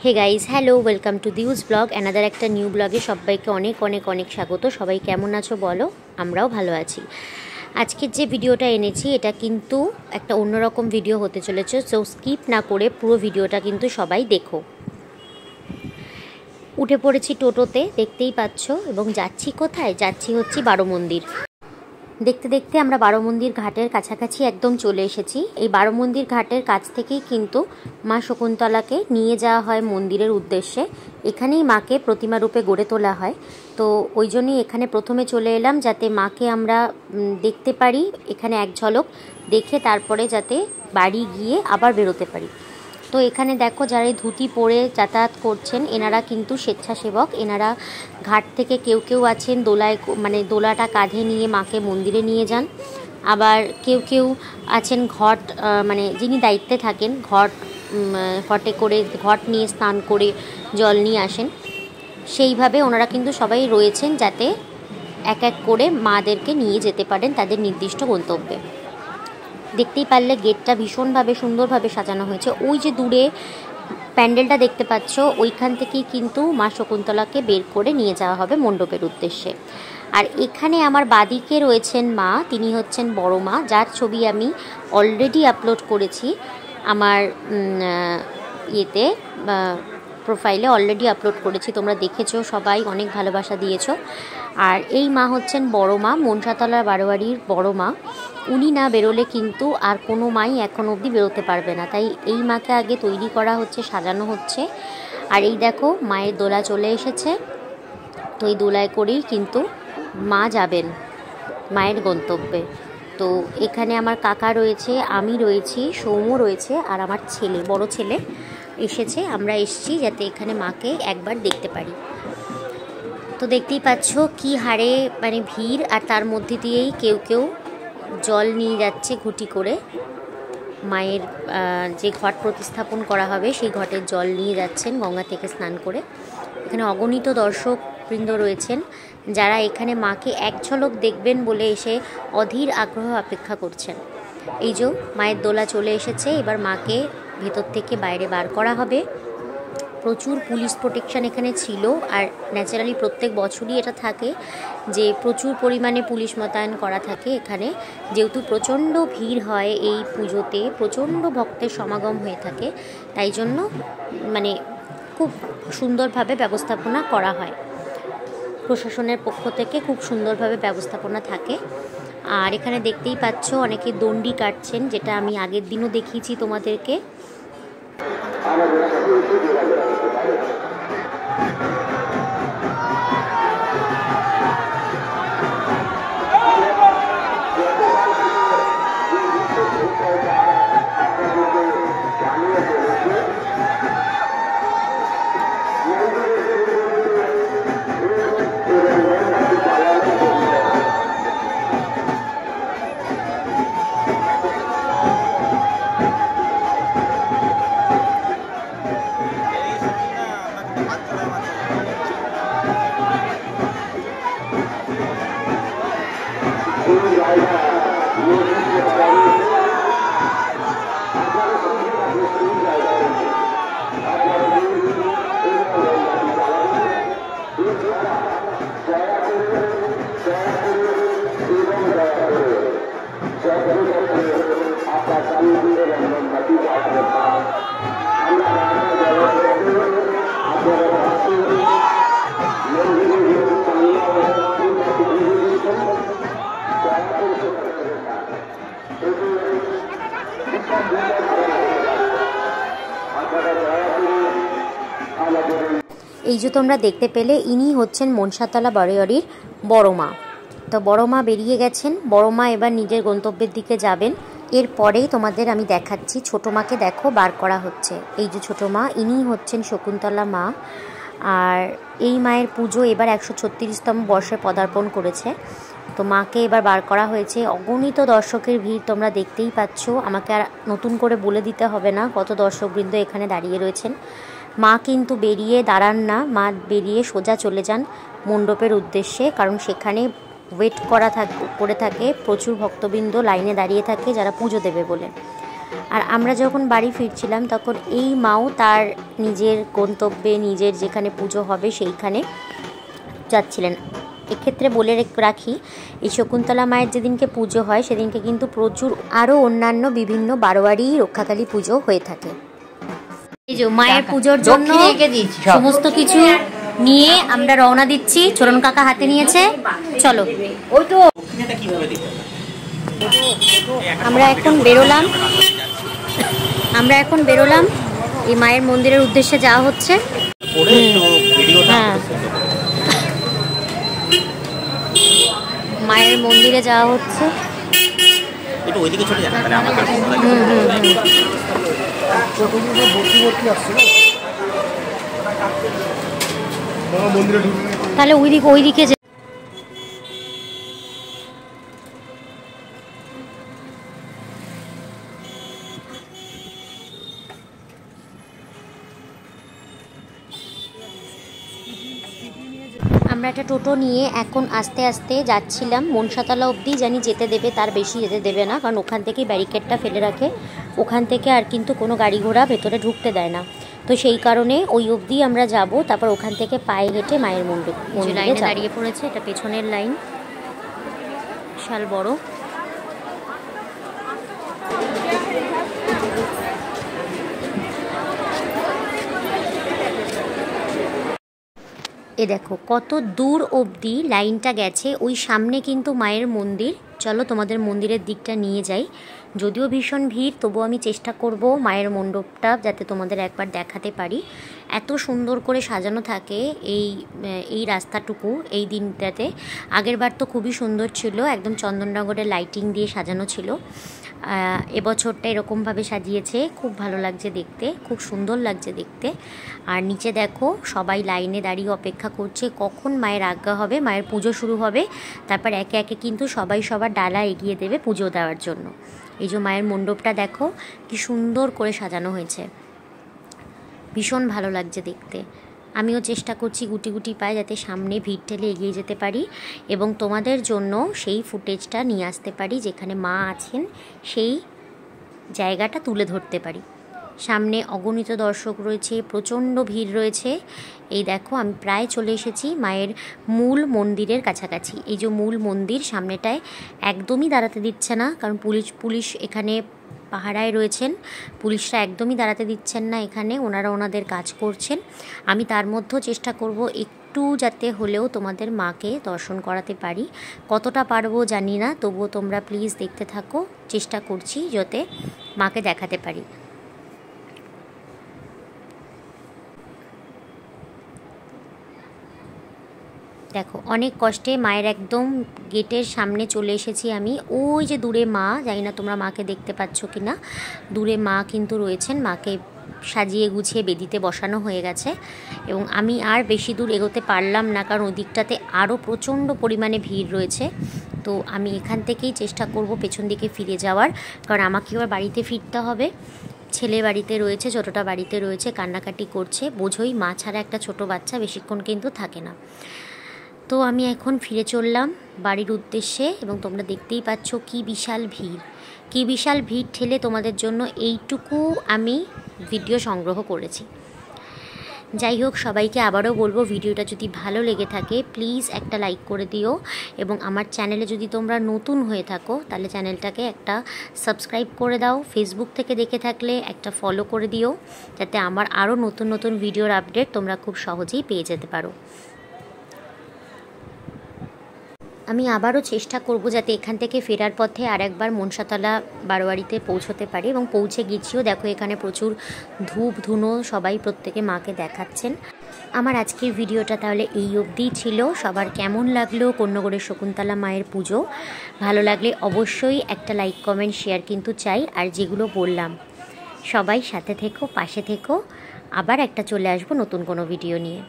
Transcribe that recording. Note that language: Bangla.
Hey guys, hello, welcome to দিউজ ব্লগ। অ্যানাদার একটা নিউ ব্লগে সবাইকে অনেক অনেক অনেক স্বাগত। সবাই কেমন আছো বলো? আমরাও ভালো আছি। আজকের যে ভিডিওটা এনেছি এটা কিন্তু একটা অন্যরকম ভিডিও হতে চলেছে, সো স্কিপ না করে পুরো ভিডিওটা কিন্তু সবাই দেখো। উঠে পড়েছি টোটোতে, দেখতেই পাচ্ছ, এবং যাচ্ছি কোথায়? যাচ্ছি হচ্ছে বারো মন্দির। দেখতে দেখতে আমরা বারো মন্দির ঘাটের কাছাকাছি একদম চলে এসেছি। এই বারো মন্দির ঘাটের কাছ থেকেই কিন্তু মা শকুন্তলাকে নিয়ে যাওয়া হয় মন্দিরের উদ্দেশ্যে। এখানেই মাকে প্রতিমা রূপে গড়ে তোলা হয়। তো ওই জন্যই এখানে প্রথমে চলে এলাম, যাতে মাকে আমরা দেখতে পারি, এখানে এক ঝলক দেখে তারপরে যাতে বাড়ি গিয়ে আবার বেরোতে পারি। তো এখানে দেখো, যারা এই ধুতি পরে যাতায়াত করছেন এনারা কিন্তু স্বেচ্ছাসেবক। এনারা ঘাট থেকে কেউ কেউ আছেন দোলায়, মানে দোলাটা কাঁধে নিয়ে মাকে মন্দিরে নিয়ে যান। আবার কেউ কেউ আছেন ঘট, মানে যিনি দায়িত্বে থাকেন ঘটে করে ঘট নিয়ে স্নান করে জল নিয়ে আসেন। সেইভাবে ওনারা কিন্তু সবাই রয়েছেন, যাতে এক এক করে মাদেরকে নিয়ে যেতে পারেন তাদের নির্দিষ্ট গন্তব্যে। দেখতেই পারলে গেটটা ভীষণভাবে সুন্দরভাবে সাজানো হয়েছে। ওই যে দূরে প্যান্ডেলটা দেখতে পাচ্ছ, ওইখান থেকেই কিন্তু মা শকুন্তলাকে বের করে নিয়ে যাওয়া হবে মণ্ডপের উদ্দেশ্যে। আর এখানে আমার বাদিকে রয়েছেন মা, তিনি হচ্ছেন বড় মা, যার ছবি আমি অলরেডি আপলোড করেছি আমার ইয়েতে, প্রোফাইলে অলরেডি আপলোড করেছি। তোমরা দেখেছো, সবাই অনেক ভালোবাসা দিয়েছো। আর এই মা হচ্ছেন বড় মা, মনসাতলা বারোয়ারির বড় মা। উনি না বেরোলে কিন্তু আর কোনো মাই এখন অবধি বেরোতে পারবে না, তাই এই মাকে আগে তৈরি করা হচ্ছে, সাজানো হচ্ছে। আর এই দেখো, মায়ের দোলা চলে এসেছে। তো এই দোলায় করেই কিন্তু মা যাবেন মায়ের গন্তব্যে। তো এখানে আমার কাকা রয়েছে, আমি রয়েছি, সৌম্য রয়েছে, আর আমার ছেলে, বড় ছেলে এসেছে। আমরা এসেছি যাতে এখানে মাকে একবার দেখতে পারি। তো দেখতেই পাচ্ছ কি হারে মানে ভিড়, আর তার মধ্যে দিয়েই কেউ কেউ জল নিয়ে যাচ্ছে ঘুটি করে। মায়ের যে ঘট প্রতিস্থাপন করা হবে সেই ঘটের জল নিয়ে যাচ্ছেন গঙ্গা থেকে স্নান করে। এখানে অগণিত দর্শকবৃন্দ রয়েছেন, যারা এখানে মাকে এক ঝলক দেখবেন বলে এসে অধীর আগ্রহ অপেক্ষা করছেন। এই যে মায়ের দোলা চলে এসেছে, এবার মাকে ভেতর থেকে বাইরে বার করা হবে। প্রচুর পুলিশ প্রোটেকশন এখানে ছিল, আর ন্যাচারালি প্রত্যেক বছরই এটা থাকে যে প্রচুর পরিমাণে পুলিশ মোতায়েন করা থাকে এখানে, যেহেতু প্রচণ্ড ভিড় হয় এই পুজোতে, প্রচণ্ড ভক্তের সমাগম হয়ে থাকে, তাই জন্য মানে খুব সুন্দরভাবে ব্যবস্থাপনা করা হয়। প্রশাসনের পক্ষ থেকে খুব সুন্দরভাবে ব্যবস্থাপনা থাকে। আর এখানে দেখতেই পাচ্ছ অনেকে দণ্ডি কাটছেন, যেটা আমি আগের দিনও দেখিয়েছি তোমাদেরকে। এই যে তোমরা দেখতে পেলে, ইনি হচ্ছেন মনসাতলা বারোয়ারির বড় মা। তো বড় মা বেরিয়ে গেছেন। বড় মা এবার নিজের গন্তব্যের দিকে যাবেন। এরপরেই তোমাদের আমি দেখাচ্ছি ছোটো মাকে। দেখো, বার করা হচ্ছে। এই যে ছোটো মা, ইনি হচ্ছেন শকুন্তলা মা। আর এই মায়ের পুজো এবার 136তম বর্ষে পদার্পণ করেছে। তো মাকে এবার বার করা হয়েছে। অগণিত দর্শকের ভিড় তোমরা দেখতেই পাচ্ছ। আমাকে আর নতুন করে বলে দিতে হবে না কত দর্শকবৃন্দ এখানে দাঁড়িয়ে রয়েছেন। মা কিন্তু বেরিয়ে দাঁড়ান না, মা বেরিয়ে সোজা চলে যান মণ্ডপের উদ্দেশ্যে, কারণ সেখানে ওয়েট করে থাকে প্রচুর ভক্তবৃন্দ, লাইনে দাঁড়িয়ে থাকে যারা পুজো দেবে বলে। আর আমরা যখন বাড়ি ফিরছিলাম তখন এই মাও তার নিজের গন্তব্যে, নিজের যেখানে পুজো হবে সেইখানে যাচ্ছিলেন। এক্ষেত্রে বলে রাখি, এই শকুন্তলা মায়ের যেদিনকে পুজো হয় সেদিনকে কিন্তু প্রচুর আরও অন্যান্য বিভিন্ন বারোয়ারি রক্ষাকালী পুজো হয়ে থাকে। এই যে মায়ের পুজোর জন্য সমস্ত কিছু নিয়ে আমরা রওনা দিচ্ছি। চরণ কাকা হাতে নিয়েছে, চলো। আমরা এখন বেরোলাম এই মায়ের মন্দিরের উদ্দেশ্যে যাওয়া হচ্ছে। হ্যাঁ, মায়ের মন্দিরে যাওয়া হচ্ছে। তাহলে ওইদিকে আমরা একটা টোটো নিয়ে এখন আস্তে আস্তে যাচ্ছিলাম মনসাতলা অবধি। জানি যেতে দেবে, তার বেশি যেতে দেবে না, কারণ ওখান থেকেই ব্যারিকেডটা ফেলে রাখে। ওখান থেকে আর কিন্তু কোনো গাড়ি ঘোড়া ভেতরে ঢুকতে দেয় না, তো সেই কারণে ওই অবধি আমরা যাব। তারপর ওখান থেকে পায়ে হেঁটে মায়ের মন্দিরে দাঁড়িয়ে পড়েছে। এটা পেছনের লাইন, বিশাল বড়। এ দেখো কত দূর অবধি লাইনটা গেছে, ওই সামনে কিন্তু মায়ের মন্দির। চলো তোমাদের মন্দিরের দিকটা নিয়ে যাই। যদিও ভীষণ ভিড়, তবুও আমি চেষ্টা করব মায়ের মণ্ডপটা যাতে তোমাদের একবার দেখাতে পারি। এত সুন্দর করে সাজানো থাকে এই রাস্তাটুকু এই দিনটাতে। আগের বার তো খুবই সুন্দর ছিল, একদম চন্দননগরের লাইটিং দিয়ে সাজানো ছিল। এবছরটা এরকমভাবে সাজিয়েছে, খুব ভালো লাগছে দেখতে, খুব সুন্দর লাগছে দেখতে। আর নিচে দেখো সবাই লাইনে দাঁড়িয়ে অপেক্ষা করছে কখন মায়ের আজ্ঞা হবে, মায়ের পুজো শুরু হবে। তারপর একে একে কিন্তু সবাই সবার ডালা এগিয়ে দেবে পুজো দেওয়ার জন্য। এই যে মায়ের মণ্ডপটা দেখো কি সুন্দর করে সাজানো হয়েছে, ভীষণ ভালো লাগছে দেখতে। আমিও চেষ্টা করছি গুটি গুটি পায়ে যাতে সামনে ভিড় ঠেলে এগিয়ে যেতে পারি এবং তোমাদের জন্য সেই ফুটেজটা নিয়ে আসতে পারি, যেখানে মা আছেন সেই জায়গাটা তুলে ধরতে পারি। সামনে অগণিত দর্শক রয়েছে, প্রচণ্ড ভিড় রয়েছে। এই দেখো আমি প্রায় চলে এসেছি মায়ের মূল মন্দিরের কাছাকাছি। এই যে মূল মন্দির, সামনেটায় একদমই দাঁড়াতে দিচ্ছে না, কারণ পুলিশ এখানে পাহারায় রয়েছেন। পুলিশরা একদমই দাঁড়াতে দিচ্ছেন না এখানে, ওনারা ওনাদের কাজ করছেন। আমি তার মধ্যেও চেষ্টা করব একটু যাতে হলেও তোমাদের মাকে দর্শন করাতে পারি। কতটা পারবো জানি না, তবুও তোমরা প্লিজ দেখতে থাকো। চেষ্টা করছি যাতে মাকে দেখাতে পারি। দেখো অনেক কষ্টে মায়ের একদম গেটের সামনে চলে এসেছি আমি। ওই যে দূরে মা, জানি না তোমরা মাকে দেখতে পাচ্ছ কি না, দূরে মা কিন্তু রয়েছেন। মাকে সাজিয়ে গুছিয়ে বেদিতে বসানো হয়ে গেছে এবং আমি আর বেশি দূর এগোতে পারলাম না, কারণ ওই দিকটাতে আরও প্রচণ্ড পরিমাণে ভিড় রয়েছে। তো আমি এখান থেকেই চেষ্টা করব পেছন দিকে ফিরে যাওয়ার, কারণ আমাকে এবার বাড়িতে ফিরতে হবে। ছেলে বাড়িতে রয়েছে, ছোটোটা বাড়িতে রয়েছে, কান্নাকাটি করছে। বোঝোই মা ছাড়া একটা ছোট বাচ্চা বেশিক্ষণ কিন্তু থাকে না। তো আমি এখন ফিরে চললাম বাড়ির উদ্দেশ্যে এবং তোমরা দেখতেই পাচ্ছ কি বিশাল ভিড় ঠেলে তোমাদের জন্য এইটুকু আমি ভিডিও সংগ্রহ করেছি। যাই হোক, সবাইকে আবারও বলবো ভিডিওটা যদি ভালো লেগে থাকে প্লিজ একটা লাইক করে দিও এবং আমার চ্যানেলে যদি তোমরা নতুন হয়ে থাকো তাহলে চ্যানেলটাকে একটা সাবস্ক্রাইব করে দাও। ফেসবুক থেকে দেখে থাকলে একটা ফলো করে দিও, যাতে আমার আরও নতুন নতুন ভিডিওর আপডেট তোমরা খুব সহজেই পেয়ে যেতে পারো। আমি আবারও চেষ্টা করব যাতে এখান থেকে ফেরার পথে আরেকবার মনসাতলা বারোয়ারিতে পৌঁছতে পারি এবং পৌঁছে গেছিও। দেখো এখানে প্রচুর ধূপ ধুনো সবাই প্রত্যেকে মাকে দেখাচ্ছেন। আমার আজকের ভিডিওটা তাহলে এই অবধিই ছিল। সবার কেমন লাগলো কন্যগড়ের শকুন্তলা মায়ের পুজো? ভালো লাগলে অবশ্যই একটা লাইক কমেন্ট শেয়ার কিন্তু চাই। আর যেগুলো বললাম সবাই সাথে থেকো, পাশে থেকো। আবার একটা চলে আসবো নতুন কোনো ভিডিও নিয়ে।